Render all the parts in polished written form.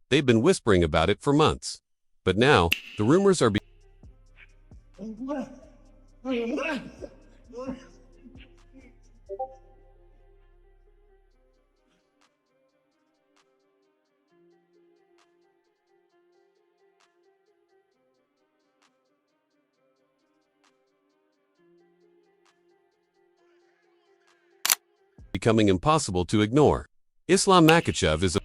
They've been whispering about it for months. But now, the rumors are becoming impossible to ignore. Islam Makhachev is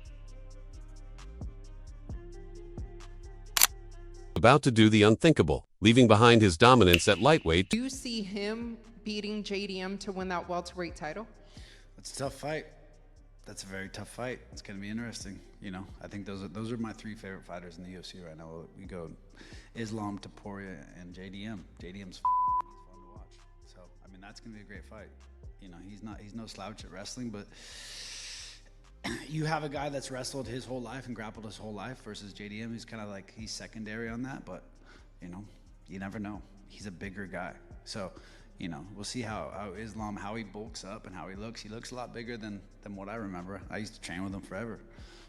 about to do the unthinkable, leaving behind his dominance at lightweight. Do you see him beating JDM to win that welterweight title? That's a tough fight. That's a very tough fight. It's going to be interesting. You know, I think those are my three favorite fighters in the UFC right now. We go Islam, Topuria, and JDM. JDM's fun to watch. So, I mean, that's going to be a great fight. You know, he's no slouch at wrestling, but you have a guy that's wrestled his whole life and grappled his whole life versus JDM. He's kind of like, he's secondary on that, but, you know, you never know. He's a bigger guy. So, you know, we'll see how Islam, how he bulks up and how he looks. He looks a lot bigger than what I remember. I used to train with him forever.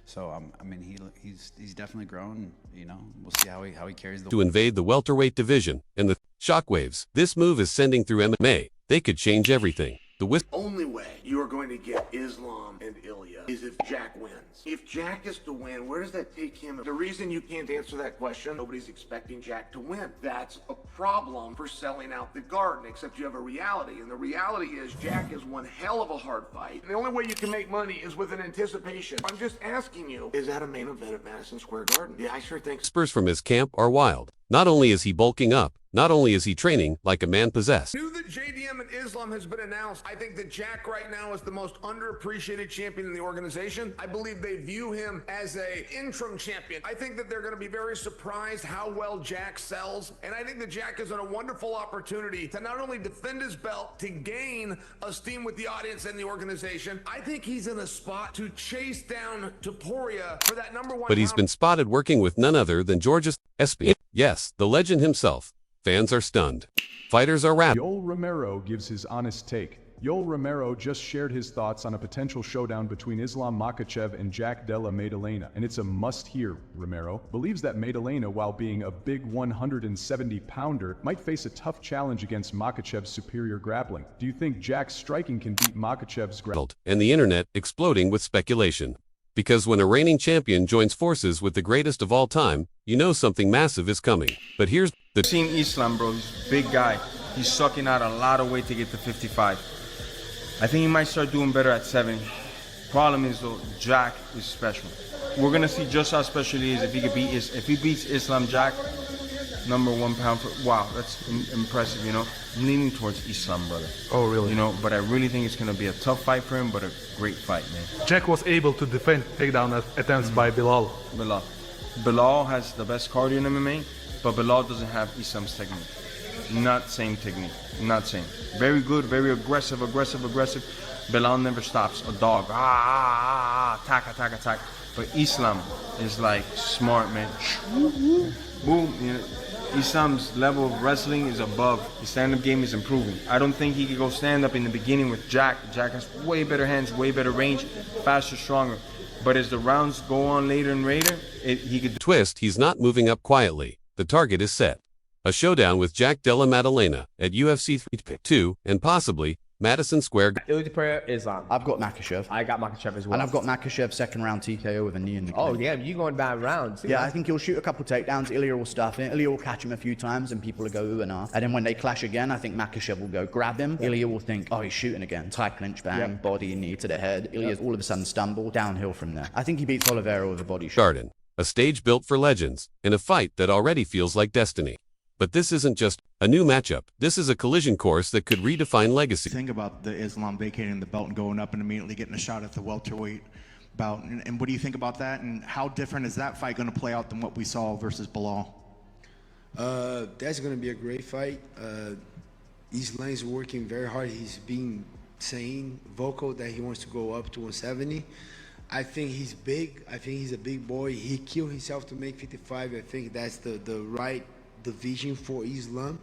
So, I mean, he's definitely grown. You know, we'll see how he carries the... To invade the welterweight division and the shockwaves this move is sending through MMA. They could change everything. The only way you are going to get Islam and Ilya is if Jack wins. If Jack is to win, where does that take him? The reason you can't answer that question, nobody's expecting Jack to win. That's a problem for selling out the garden, except you have a reality. And the reality is Jack is one hell of a hard fight. And the only way you can make money is with an anticipation. I'm just asking you, is that a main event at Madison Square Garden? Yeah, I sure think so. Whispers from his camp are wild. Not only is he bulking up, not only is he training like a man possessed. Knew that JDM and Islam has been announced. I think that Jack right now is the most underappreciated champion in the organization. I believe they view him as a interim champion. I think that they're going to be very surprised how well Jack sells. And I think that Jack is in a wonderful opportunity to not only defend his belt, to gain esteem with the audience and the organization. I think he's in a spot to chase down Topuria for that #1. But he's been spotted working with none other than Georges St-Pierre. Yes, the legend himself. Fans are stunned. Fighters are wrapped. Yoel Romero gives his honest take. Yoel Romero just shared his thoughts on a potential showdown between Islam Makhachev and Jack Della Maddalena, and it's a must-hear. Romero believes that Maddalena, while being a big 170-pounder, might face a tough challenge against Makhachev's superior grappling. Do you think Jack's striking can beat Makhachev's grappling? And the internet exploding with speculation. Because when a reigning champion joins forces with the greatest of all time, you know something massive is coming. But here's the... I've seen Islam, bro. He's a big guy. He's sucking out a lot of weight to get to 55. I think he might start doing better at 70. Problem is, though, Jack is special. We're gonna see just how special he is if he beats Islam Jack, #1 pound for... Wow, that's impressive, you know? I'm leaning towards Islam, brother. Oh, really? You know, but I really think it's gonna be a tough fight for him, but a great fight, man. Jack was able to defend takedown attempts by Bilal. Bilal has the best cardio in MMA, but Bilal doesn't have Islam's technique. Not same technique. Not same. Very good, very aggressive. Bilal never stops. A dog. Attack. But Islam is like smart, man. Boom. You know, Islam's level of wrestling is above. His stand-up game is improving. I don't think he could go stand-up in the beginning with Jack. Jack has way better hands, way better range, faster, stronger. But as the rounds go on later and later, he could... Twist, he's not moving up quietly. The target is set. A showdown with Jack Della Maddalena at UFC 352 and possibly Madison Square. Islam. I've got Makhachev. I got Makhachev as well. And I've got Makhachev second round TKO with a knee in the Oh, clinch. yeah, you going bad rounds. Yeah, I think he'll shoot a couple takedowns. Ilya will stuff it. Ilya will catch him a few times and people will go ooh and ah. And then when they clash again, I think Makhachev will go grab him. Ilya will think, oh, he's shooting again. Tie clinch, bang, body, knee to the head. Ilya's all of a sudden stumble, downhill from there. I think he beats Oliveira with a body shot. Garden, a stage built for legends, in a fight that already feels like destiny. But this isn't just a new matchup. This is a collision course that could redefine legacy. Think about the Islam vacating the belt and going up and immediately getting a shot at the welterweight bout. And what do you think about that? And how different is that fight going to play out than what we saw versus Bilal? That's going to be a great fight. Islam is working very hard. He's being vocal that he wants to go up to 170. I think he's big. I think he's a big boy. He killed himself to make 55. I think that's the right division for Islam.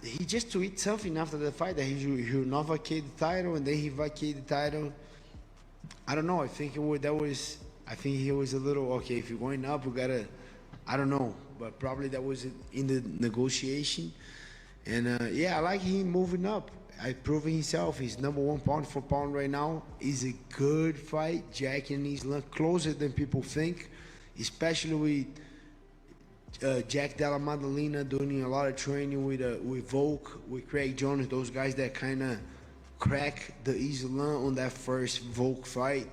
He just tweeted something after the fight that he will not vacate the title, and then he vacated the title. I don't know. I think that was I think he was a little, okay, if you're going up, we gotta, I don't know, but probably that was in the negotiation. And yeah, I like him moving up. I proving himself. He's #1 pound for pound right now. It's a good fight. Jack and Islam closer than people think, especially with Jack Della Maddalena doing a lot of training with Volk, with Craig Jones, those guys that kind of crack the Islam on that first Volk fight.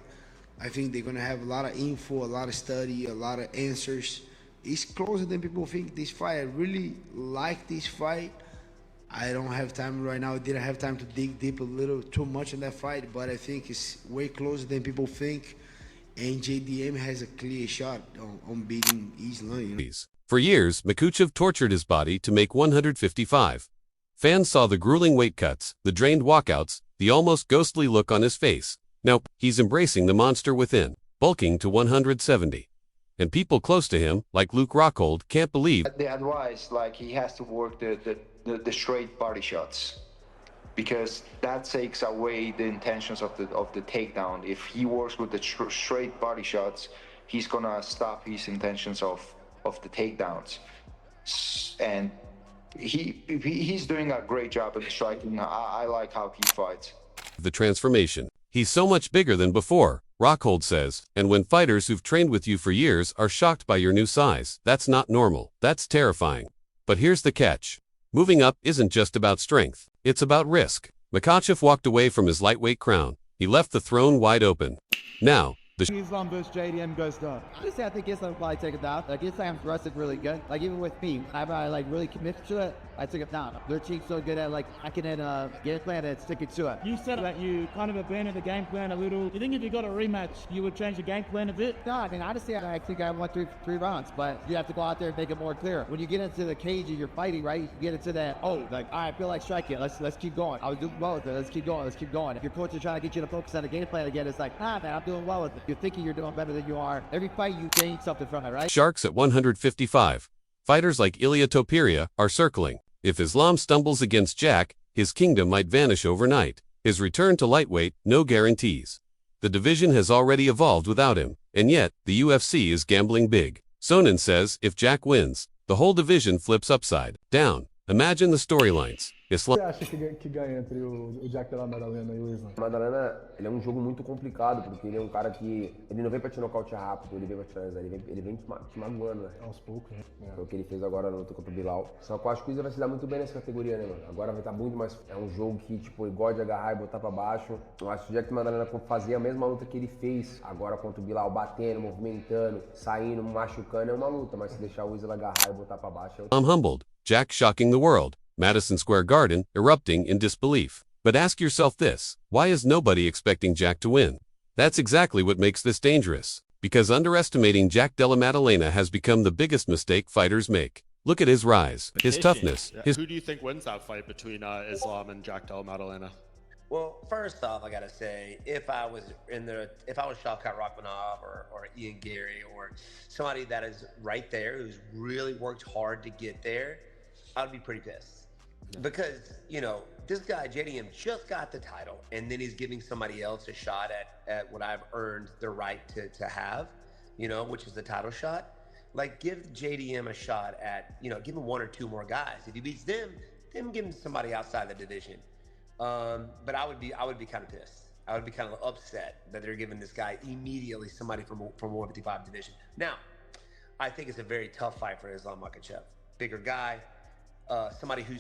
I think they're gonna have a lot of info, a lot of study, a lot of answers. It's closer than people think, this fight. I really like this fight. I don't have time right now. I didn't have time to dig deep a little too much in that fight, but I think it's way closer than people think. And JDM has a clear shot on beating Islam. You know? For years, Makhachev tortured his body to make 155. Fans saw the grueling weight cuts, the drained walkouts, the almost ghostly look on his face. Now, he's embracing the monster within, bulking to 170. And people close to him, like Luke Rockhold, can't believe the advice, like he has to work the straight body shots, because that takes away the intentions of the takedown. If he works with the straight body shots, he's gonna stop his intentions of the takedowns. And he's doing a great job in striking. I like how he fights. the transformation. He's so much bigger than before, Rockhold says, and when fighters who've trained with you for years are shocked by your new size, that's not normal, that's terrifying. But here's the catch. Moving up isn't just about strength, it's about risk. Makhachev walked away from his lightweight crown. He left the throne wide open. Now, the Islam versus JDM goes down. Honestly, I think Islam will probably take it down. Like, Islam's wrestled really good. Like, even with me, I like really committed to it. I took it down. Their team's so good at like hacking in game plan and sticking to it. You said that you kind of abandoned the game plan a little. You think if you got a rematch, you would change the game plan a bit? No, I mean, honestly, I think I won three rounds, but you have to go out there and make it more clear. When you get into the cage and you're fighting, right, you get into that, oh, like, all right, I feel like striking. Let's keep going. I was doing well with it. Let's keep going. Let's keep going. If your coach is trying to get you to focus on the game plan again, it's like, man, I'm doing well with it. You're thinking you're doing better than you are. Every fight, you gain something from it, right? Sharks at 155. Fighters like Ilia Topuria are circling. If Islam stumbles against Jack, his kingdom might vanish overnight. His return to lightweight, no guarantees. The division has already evolved without him, and yet, the UFC is gambling big. Sonnen says if Jack wins, the whole division flips upside down. Imagine the storylines. Islam. Você acha que ganha entre o Jack Della Maddalena e o Islam? Maddalena, ele é um jogo muito complicado, porque ele é um cara que ele não vem pra te nocautear rápido, ele vem pra te finalizar, ele vem te magoando, né? Aos poucos, né? Foi o que ele fez agora na luta contra o Bilal. Só que eu acho que o Islam vai se dar muito bem nessa categoria, né, mano? Agora vai estar muito mais... É um jogo que, tipo, ele gosta de agarrar e botar pra baixo. Eu acho que o Jack Maddalena fazia a mesma luta que ele fez agora contra o Bilal, batendo, movimentando, saindo, machucando, é uma luta, mas se deixar o Islam agarrar e botar pra baixo... I'm humbled. Jack shocking the world. Madison Square Garden erupting in disbelief. But ask yourself this, why is nobody expecting Jack to win? That's exactly what makes this dangerous. Because underestimating Jack Della Maddalena has become the biggest mistake fighters make. Look at his rise, his toughness, his... Who do you think wins that fight between Islam and Jack Della Maddalena? Well, first off, I gotta say, if I was Shavkat Rakhmonov or Ian Gary or somebody that is right there who's really worked hard to get there, I'd be pretty pissed. Because, you know, this guy, JDM, just got the title, and then he's giving somebody else a shot at what I've earned the right to have, you know, which is the title shot. Like, give JDM a shot at, you know, give him one or two more guys. If he beats them, then give him somebody outside the division. But I would be kind of pissed. I would be kind of upset that they're giving this guy immediately somebody from 155 division. Now, I think it's a very tough fight for Islam Makhachev. Bigger guy. Somebody who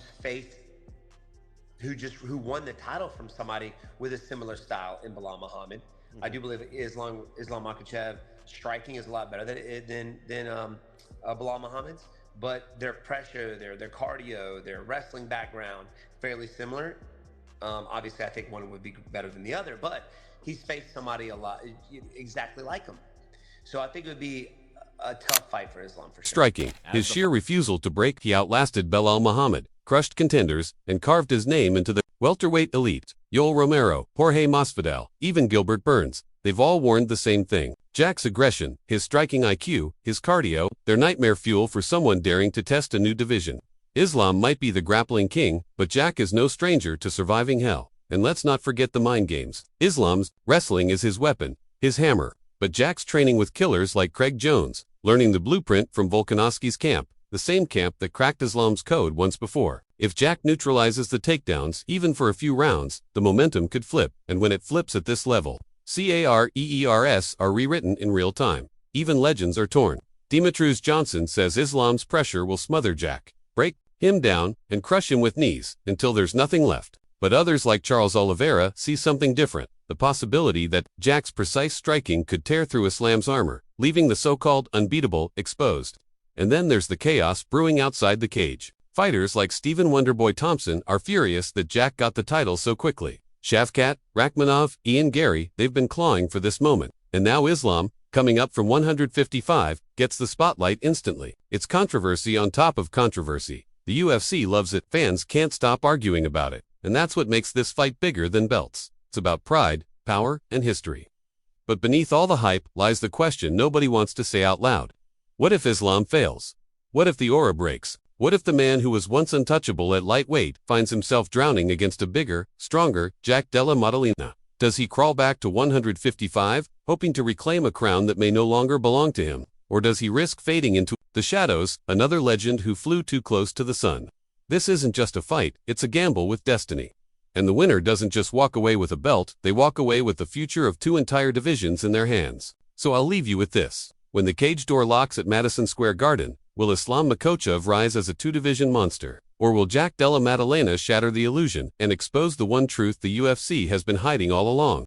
won the title from somebody with a similar style in Bilal Muhammad. I do believe Islam Makhachev striking is a lot better than Bilal Muhammad's, but their pressure, their cardio, their wrestling background, fairly similar. Obviously, I think one would be better than the other, but he's faced somebody a lot exactly like him. So I think it would be a tough fight for Islam for sure. Striking. His sheer refusal to break, he outlasted Belal Muhammad, crushed contenders, and carved his name into the welterweight elite. Yoel Romero, Jorge Masvidal, even Gilbert Burns, they've all warned the same thing. Jack's aggression, his striking IQ, his cardio, they're nightmare fuel for someone daring to test a new division. Islam might be the grappling king, but Jack is no stranger to surviving hell. And let's not forget the mind games. Islam's wrestling is his weapon, his hammer. But Jack's training with killers like Craig Jones, learning the blueprint from Volkanovski's camp, the same camp that cracked Islam's code once before. If Jack neutralizes the takedowns, even for a few rounds, the momentum could flip, and when it flips at this level, CAREERS are rewritten in real time. Even legends are torn. Demetrius Johnson says Islam's pressure will smother Jack, break him down, and crush him with knees until there's nothing left. But others like Charles Oliveira see something different, the possibility that Jack's precise striking could tear through Islam's armor, leaving the so-called unbeatable exposed. And then there's the chaos brewing outside the cage. Fighters like Stephen Wonderboy Thompson are furious that Jack got the title so quickly. Shavkat, Rakhmonov, Ian Gary, they've been clawing for this moment. And now Islam, coming up from 155, gets the spotlight instantly. It's controversy on top of controversy. The UFC loves it, fans can't stop arguing about it. And that's what makes this fight bigger than belts. It's about pride, power, and history. But beneath all the hype lies the question nobody wants to say out loud. What if Islam fails? What if the aura breaks? What if the man who was once untouchable at lightweight finds himself drowning against a bigger, stronger Jack Della Maddalena? Does he crawl back to 155, hoping to reclaim a crown that may no longer belong to him? Or does he risk fading into the shadows, another legend who flew too close to the sun? This isn't just a fight, it's a gamble with destiny. And the winner doesn't just walk away with a belt, they walk away with the future of two entire divisions in their hands. So I'll leave you with this. When the cage door locks at Madison Square Garden, will Islam Makhachev rise as a two-division monster? Or will Jack Della Maddalena shatter the illusion and expose the one truth the UFC has been hiding all along?